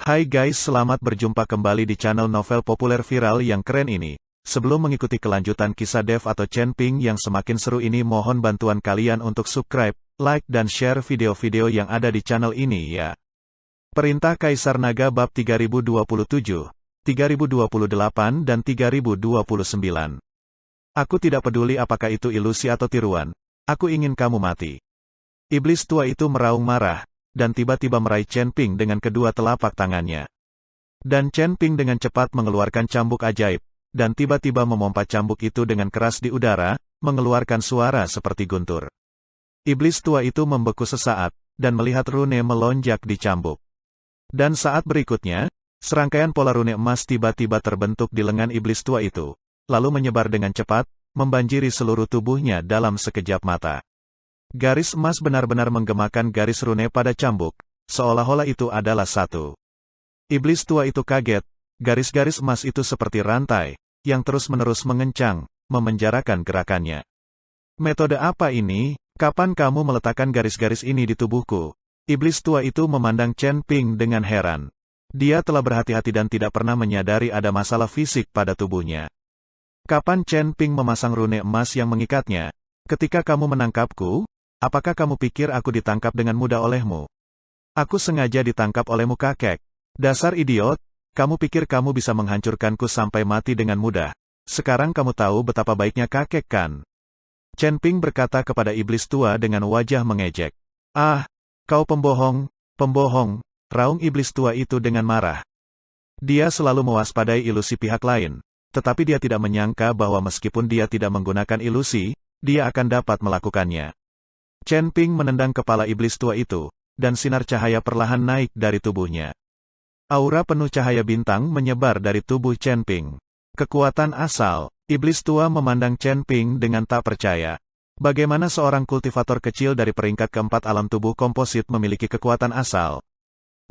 Hai guys, selamat berjumpa kembali di channel novel populer viral yang keren ini. Sebelum mengikuti kelanjutan kisah Dev atau Chen Ping yang semakin seru ini, mohon bantuan kalian untuk subscribe, like dan share video-video yang ada di channel ini ya. Perintah Kaisar Naga bab 3027, 3028 dan 3029. Aku tidak peduli apakah itu ilusi atau tiruan. Aku ingin kamu mati. Iblis tua itu meraung marah, dan tiba-tiba meraih Chen Ping dengan kedua telapak tangannya. Dan Chen Ping dengan cepat mengeluarkan cambuk ajaib, dan tiba-tiba memompa cambuk itu dengan keras di udara, mengeluarkan suara seperti guntur. Iblis tua itu membeku sesaat, dan melihat rune melonjak di cambuk. Dan saat berikutnya, serangkaian pola rune emas tiba-tiba terbentuk di lengan iblis tua itu, lalu menyebar dengan cepat, membanjiri seluruh tubuhnya dalam sekejap mata. Garis emas benar-benar menggemakan garis rune pada cambuk, seolah-olah itu adalah satu. Iblis tua itu kaget, garis-garis emas itu seperti rantai, yang terus-menerus mengencang, memenjarakan gerakannya. Metode apa ini? Kapan kamu meletakkan garis-garis ini di tubuhku? Iblis tua itu memandang Chen Ping dengan heran. Dia telah berhati-hati dan tidak pernah menyadari ada masalah fisik pada tubuhnya. Kapan Chen Ping memasang rune emas yang mengikatnya? Ketika kamu menangkapku, apakah kamu pikir aku ditangkap dengan mudah olehmu? Aku sengaja ditangkap olehmu kakek. Dasar idiot, kamu pikir kamu bisa menghancurkanku sampai mati dengan mudah. Sekarang kamu tahu betapa baiknya kakek kan? Chen Ping berkata kepada iblis tua dengan wajah mengejek. Ah, kau pembohong, pembohong, raung iblis tua itu dengan marah. Dia selalu mewaspadai ilusi pihak lain, tetapi dia tidak menyangka bahwa meskipun dia tidak menggunakan ilusi, dia akan dapat melakukannya. Chen Ping menendang kepala iblis tua itu, dan sinar cahaya perlahan naik dari tubuhnya. Aura penuh cahaya bintang menyebar dari tubuh Chen Ping. Kekuatan asal, iblis tua memandang Chen Ping dengan tak percaya. Bagaimana seorang kultivator kecil dari peringkat keempat alam tubuh komposit memiliki kekuatan asal?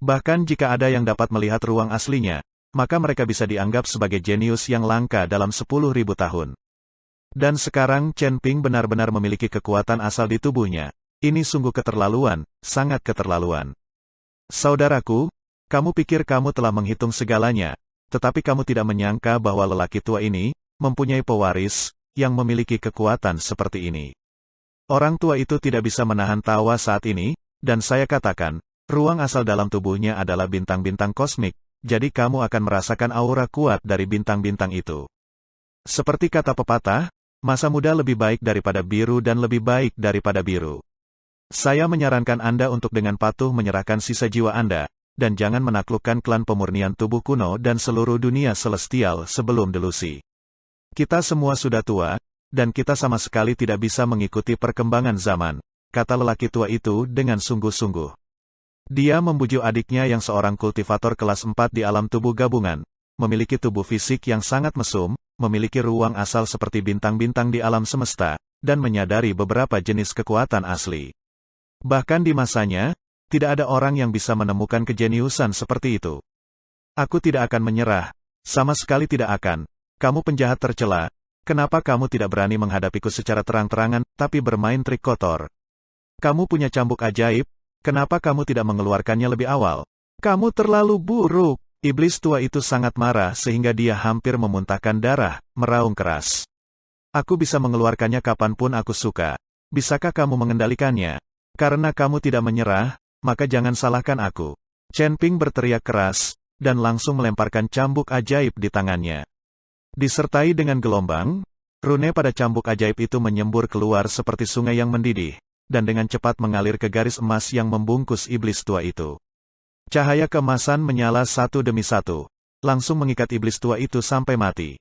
Bahkan jika ada yang dapat melihat ruang aslinya, maka mereka bisa dianggap sebagai jenius yang langka dalam 10.000 tahun. Dan sekarang Chen Ping benar-benar memiliki kekuatan asal di tubuhnya. Ini sungguh keterlaluan, sangat keterlaluan. Saudaraku, kamu pikir kamu telah menghitung segalanya, tetapi kamu tidak menyangka bahwa lelaki tua ini mempunyai pewaris yang memiliki kekuatan seperti ini. Orang tua itu tidak bisa menahan tawa saat ini, dan saya katakan, ruang asal dalam tubuhnya adalah bintang-bintang kosmik, jadi kamu akan merasakan aura kuat dari bintang-bintang itu. Seperti kata pepatah, masa muda lebih baik daripada biru dan lebih baik daripada biru. Saya menyarankan Anda untuk dengan patuh menyerahkan sisa jiwa Anda, dan jangan menaklukkan klan pemurnian tubuh kuno dan seluruh dunia celestial sebelum delusi. Kita semua sudah tua, dan kita sama sekali tidak bisa mengikuti perkembangan zaman, kata lelaki tua itu dengan sungguh-sungguh. Dia membujuk adiknya yang seorang kultivator kelas 4 di alam tubuh gabungan, memiliki tubuh fisik yang sangat mesum, memiliki ruang asal seperti bintang-bintang di alam semesta, dan menyadari beberapa jenis kekuatan asli. Bahkan di masanya, tidak ada orang yang bisa menemukan kejeniusan seperti itu. Aku tidak akan menyerah, sama sekali tidak akan. Kamu penjahat tercela, kenapa kamu tidak berani menghadapiku secara terang-terangan, tapi bermain trik kotor? Kamu punya cambuk ajaib, kenapa kamu tidak mengeluarkannya lebih awal? Kamu terlalu buruk. Iblis tua itu sangat marah sehingga dia hampir memuntahkan darah, meraung keras. Aku bisa mengeluarkannya kapanpun aku suka. Bisakah kamu mengendalikannya? Karena kamu tidak menyerah, maka jangan salahkan aku. Chen Ping berteriak keras, dan langsung melemparkan cambuk ajaib di tangannya. Disertai dengan gelombang, rune pada cambuk ajaib itu menyembur keluar seperti sungai yang mendidih, dan dengan cepat mengalir ke garis emas yang membungkus iblis tua itu. Cahaya keemasan menyala satu demi satu, langsung mengikat iblis tua itu sampai mati.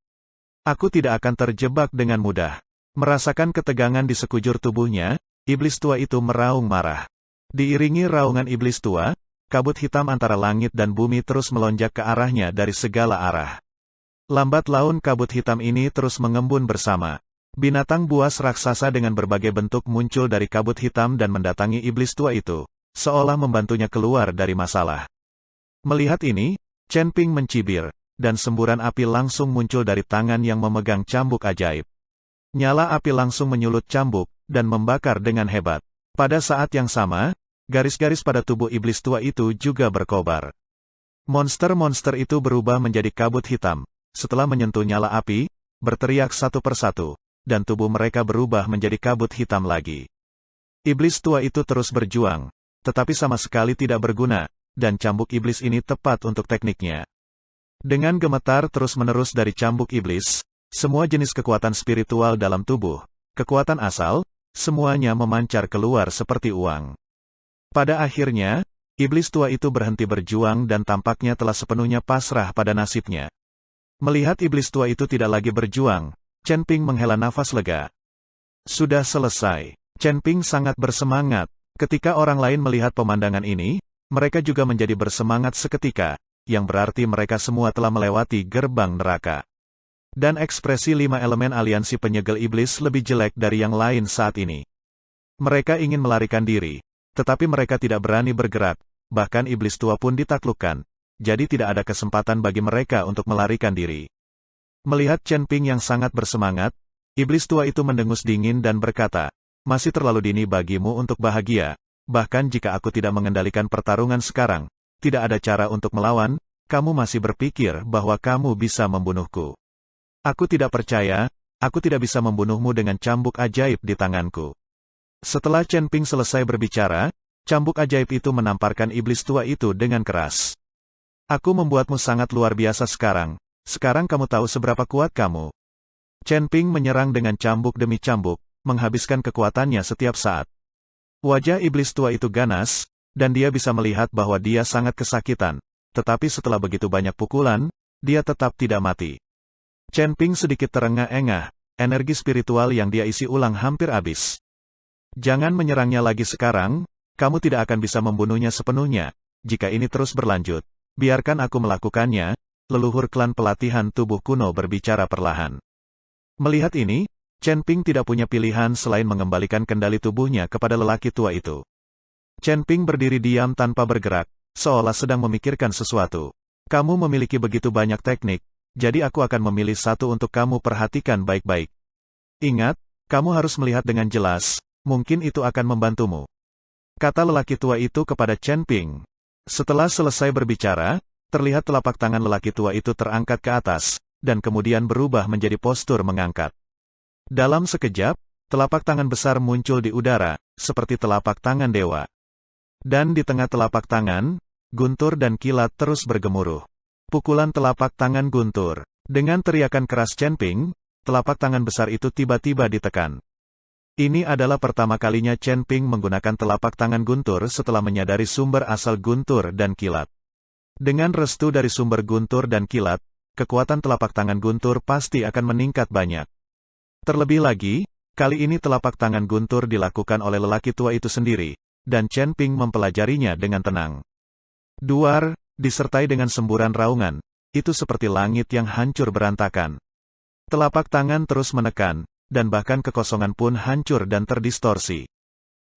Aku tidak akan terjebak dengan mudah. Merasakan ketegangan di sekujur tubuhnya, iblis tua itu meraung marah. Diiringi raungan iblis tua, kabut hitam antara langit dan bumi terus melonjak ke arahnya dari segala arah. Lambat laun kabut hitam ini terus mengembun bersama. Binatang buas raksasa dengan berbagai bentuk muncul dari kabut hitam dan mendatangi iblis tua itu, seolah membantunya keluar dari masalah. Melihat ini, Chen Ping mencibir, dan semburan api langsung muncul dari tangan yang memegang cambuk ajaib. Nyala api langsung menyulut cambuk, dan membakar dengan hebat. Pada saat yang sama, garis-garis pada tubuh iblis tua itu juga berkobar. Monster-monster itu berubah menjadi kabut hitam. Setelah menyentuh nyala api, berteriak satu persatu, dan tubuh mereka berubah menjadi kabut hitam lagi. Iblis tua itu terus berjuang, tetapi sama sekali tidak berguna, dan cambuk iblis ini tepat untuk tekniknya. Dengan gemetar terus-menerus dari cambuk iblis, semua jenis kekuatan spiritual dalam tubuh, kekuatan asal, semuanya memancar keluar seperti uang. Pada akhirnya, iblis tua itu berhenti berjuang dan tampaknya telah sepenuhnya pasrah pada nasibnya. Melihat iblis tua itu tidak lagi berjuang, Chen Ping menghela nafas lega. Sudah selesai. Chen Ping sangat bersemangat. Ketika orang lain melihat pemandangan ini, mereka juga menjadi bersemangat seketika, yang berarti mereka semua telah melewati gerbang neraka. Dan ekspresi 5 elemen aliansi penyegel iblis lebih jelek dari yang lain saat ini. Mereka ingin melarikan diri, tetapi mereka tidak berani bergerak, bahkan iblis tua pun ditaklukkan, jadi tidak ada kesempatan bagi mereka untuk melarikan diri. Melihat Chen Ping yang sangat bersemangat, iblis tua itu mendengus dingin dan berkata, "Masih terlalu dini bagimu untuk bahagia, bahkan jika aku tidak mengendalikan pertarungan sekarang, tidak ada cara untuk melawan, kamu masih berpikir bahwa kamu bisa membunuhku. Aku tidak percaya, aku tidak bisa membunuhmu dengan cambuk ajaib di tanganku." Setelah Chen Ping selesai berbicara, cambuk ajaib itu menamparkan iblis tua itu dengan keras. "Aku membuatmu sangat luar biasa sekarang kamu tahu seberapa kuat kamu." Chen Ping menyerang dengan cambuk demi cambuk, menghabiskan kekuatannya setiap saat. Wajah iblis tua itu ganas, dan dia bisa melihat bahwa dia sangat kesakitan, tetapi setelah begitu banyak pukulan, dia tetap tidak mati. Chen Ping sedikit terengah-engah, energi spiritual yang dia isi ulang hampir habis. "Jangan menyerangnya lagi sekarang, kamu tidak akan bisa membunuhnya sepenuhnya. Jika ini terus berlanjut, biarkan aku melakukannya." Leluhur klan pelatihan tubuh kuno berbicara perlahan. Melihat ini, Chen Ping tidak punya pilihan selain mengembalikan kendali tubuhnya kepada lelaki tua itu. Chen Ping berdiri diam tanpa bergerak, seolah sedang memikirkan sesuatu. "Kamu memiliki begitu banyak teknik, jadi aku akan memilih satu untuk kamu perhatikan baik-baik. Ingat, kamu harus melihat dengan jelas, mungkin itu akan membantumu," kata lelaki tua itu kepada Chen Ping. Setelah selesai berbicara, terlihat telapak tangan lelaki tua itu terangkat ke atas, dan kemudian berubah menjadi postur mengangkat. Dalam sekejap, telapak tangan besar muncul di udara, seperti telapak tangan dewa. Dan di tengah telapak tangan, guntur dan kilat terus bergemuruh. Pukulan telapak tangan guntur. Dengan teriakan keras Chen Ping, telapak tangan besar itu tiba-tiba ditekan. Ini adalah pertama kalinya Chen Ping menggunakan telapak tangan guntur setelah menyadari sumber asal guntur dan kilat. Dengan restu dari sumber guntur dan kilat, kekuatan telapak tangan guntur pasti akan meningkat banyak. Terlebih lagi, kali ini telapak tangan guntur dilakukan oleh lelaki tua itu sendiri, dan Chen Ping mempelajarinya dengan tenang. Duar, disertai dengan semburan raungan, itu seperti langit yang hancur berantakan. Telapak tangan terus menekan, dan bahkan kekosongan pun hancur dan terdistorsi.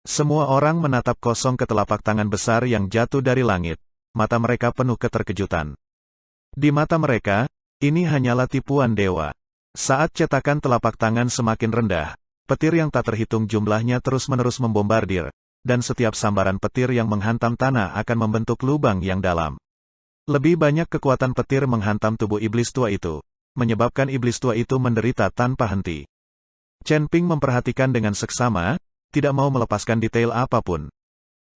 Semua orang menatap kosong ke telapak tangan besar yang jatuh dari langit. Mata mereka penuh keterkejutan. Di mata mereka, ini hanyalah tipuan dewa. Saat cetakan telapak tangan semakin rendah, petir yang tak terhitung jumlahnya terus-menerus membombardir, dan setiap sambaran petir yang menghantam tanah akan membentuk lubang yang dalam. Lebih banyak kekuatan petir menghantam tubuh iblis tua itu, menyebabkan iblis tua itu menderita tanpa henti. Chen Ping memperhatikan dengan seksama, tidak mau melepaskan detail apapun.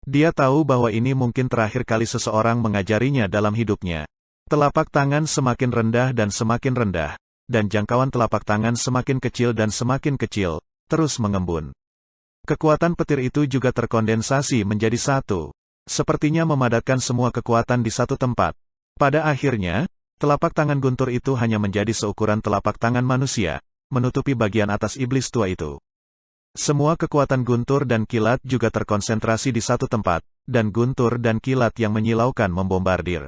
Dia tahu bahwa ini mungkin terakhir kali seseorang mengajarinya dalam hidupnya. Telapak tangan semakin rendah, dan jangkauan telapak tangan semakin kecil dan semakin kecil, terus mengembun. Kekuatan petir itu juga terkondensasi menjadi satu. Sepertinya memadatkan semua kekuatan di satu tempat. Pada akhirnya, telapak tangan guntur itu hanya menjadi seukuran telapak tangan manusia, menutupi bagian atas iblis tua itu. Semua kekuatan guntur dan kilat juga terkonsentrasi di satu tempat, dan guntur dan kilat yang menyilaukan membombardir.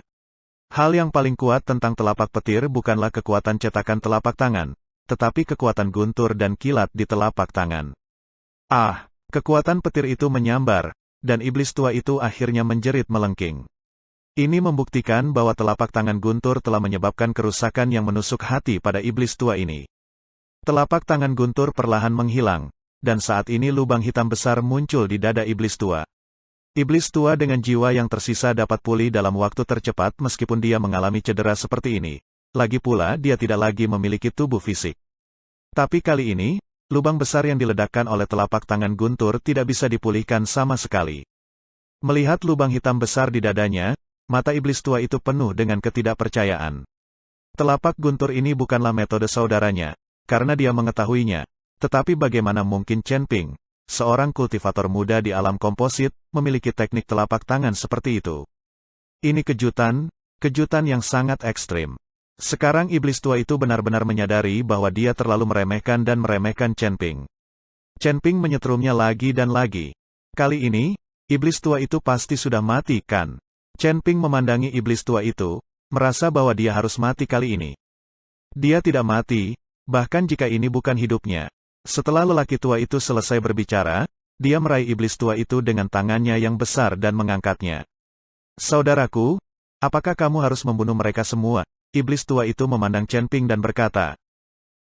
Hal yang paling kuat tentang telapak petir bukanlah kekuatan cetakan telapak tangan, tetapi kekuatan guntur dan kilat di telapak tangan. Kekuatan petir itu menyambar, dan iblis tua itu akhirnya menjerit melengking. Ini membuktikan bahwa telapak tangan guntur telah menyebabkan kerusakan yang menusuk hati pada iblis tua ini. Telapak tangan guntur perlahan menghilang, dan saat ini lubang hitam besar muncul di dada iblis tua. Iblis tua dengan jiwa yang tersisa dapat pulih dalam waktu tercepat meskipun dia mengalami cedera seperti ini. Lagi pula dia tidak lagi memiliki tubuh fisik. Tapi kali ini, lubang besar yang diledakkan oleh telapak tangan Guntur tidak bisa dipulihkan sama sekali. Melihat lubang hitam besar di dadanya, mata iblis tua itu penuh dengan ketidakpercayaan. Telapak Guntur ini bukanlah metode saudaranya, karena dia mengetahuinya. Tetapi bagaimana mungkin Chen Ping, seorang kultivator muda di alam komposit, memiliki teknik telapak tangan seperti itu? Ini kejutan yang sangat ekstrim. Sekarang iblis tua itu benar-benar menyadari bahwa dia terlalu meremehkan Chen Ping. Chen Ping menyetrumnya lagi dan lagi. Kali ini, iblis tua itu pasti sudah mati kan? Chen Ping memandangi iblis tua itu, merasa bahwa dia harus mati kali ini. Dia tidak mati, bahkan jika ini bukan hidupnya. Setelah lelaki tua itu selesai berbicara, dia meraih iblis tua itu dengan tangannya yang besar dan mengangkatnya. Saudaraku, apakah kamu harus membunuh mereka semua? Iblis tua itu memandang Chen Ping dan berkata.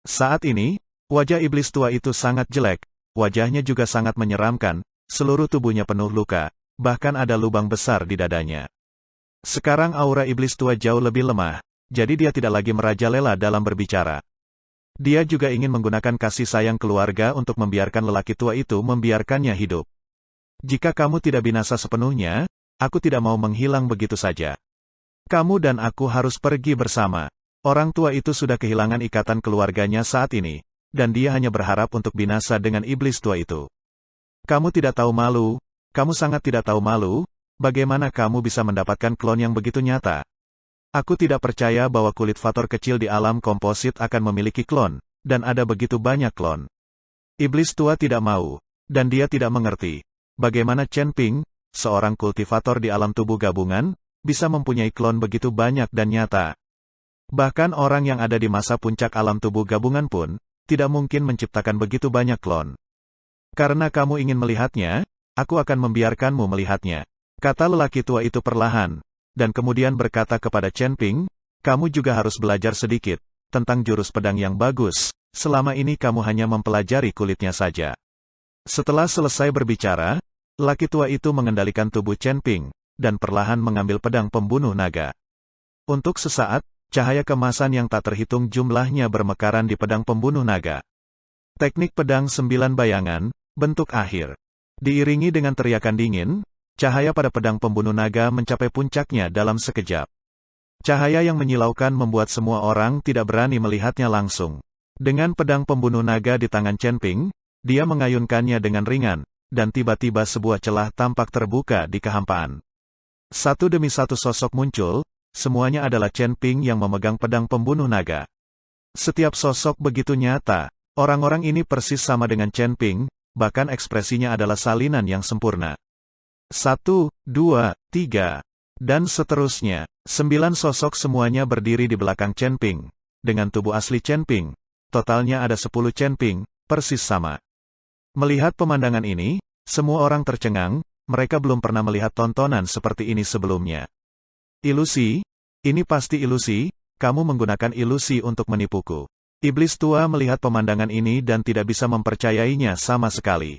Saat ini, wajah iblis tua itu sangat jelek, wajahnya juga sangat menyeramkan, seluruh tubuhnya penuh luka, bahkan ada lubang besar di dadanya. Sekarang aura iblis tua jauh lebih lemah, jadi dia tidak lagi merajalela dalam berbicara. Dia juga ingin menggunakan kasih sayang keluarga untuk membiarkan lelaki tua itu membiarkannya hidup. Jika kamu tidak binasa sepenuhnya, aku tidak mau menghilang begitu saja. Kamu dan aku harus pergi bersama. Orang tua itu sudah kehilangan ikatan keluarganya saat ini, dan dia hanya berharap untuk binasa dengan iblis tua itu. Kamu tidak tahu malu, kamu sangat tidak tahu malu, bagaimana kamu bisa mendapatkan klon yang begitu nyata? Aku tidak percaya bahwa kulit Vator kecil di alam komposit akan memiliki klon, dan ada begitu banyak klon. Iblis tua tidak mau, dan dia tidak mengerti, bagaimana Chen Ping, seorang kultivator di alam tubuh gabungan, bisa mempunyai klon begitu banyak dan nyata. Bahkan orang yang ada di masa puncak alam tubuh gabungan pun, tidak mungkin menciptakan begitu banyak klon. Karena kamu ingin melihatnya, aku akan membiarkanmu melihatnya, kata lelaki tua itu perlahan. Dan kemudian berkata kepada Chen Ping, kamu juga harus belajar sedikit, tentang jurus pedang yang bagus, selama ini kamu hanya mempelajari kulitnya saja. Setelah selesai berbicara, lelaki tua itu mengendalikan tubuh Chen Ping, dan perlahan mengambil pedang pembunuh naga. Untuk sesaat, cahaya kemasan yang tak terhitung jumlahnya bermekaran di pedang pembunuh naga. Teknik pedang 9 bayangan, bentuk akhir. Diiringi dengan teriakan dingin, cahaya pada pedang pembunuh naga mencapai puncaknya dalam sekejap. Cahaya yang menyilaukan membuat semua orang tidak berani melihatnya langsung. Dengan pedang pembunuh naga di tangan Chen Ping, dia mengayunkannya dengan ringan, dan tiba-tiba sebuah celah tampak terbuka di kehampaan. Satu demi satu sosok muncul, semuanya adalah Chen Ping yang memegang pedang pembunuh naga. Setiap sosok begitu nyata, orang-orang ini persis sama dengan Chen Ping, bahkan ekspresinya adalah salinan yang sempurna. 1, 2, 3, dan seterusnya. 9 sosok semuanya berdiri di belakang Chen Ping. Dengan tubuh asli Chen Ping, totalnya ada 10 Chen Ping, persis sama. Melihat pemandangan ini, semua orang tercengang, mereka belum pernah melihat tontonan seperti ini sebelumnya. Ilusi? Ini pasti ilusi, kamu menggunakan ilusi untuk menipuku. Iblis tua melihat pemandangan ini dan tidak bisa mempercayainya sama sekali.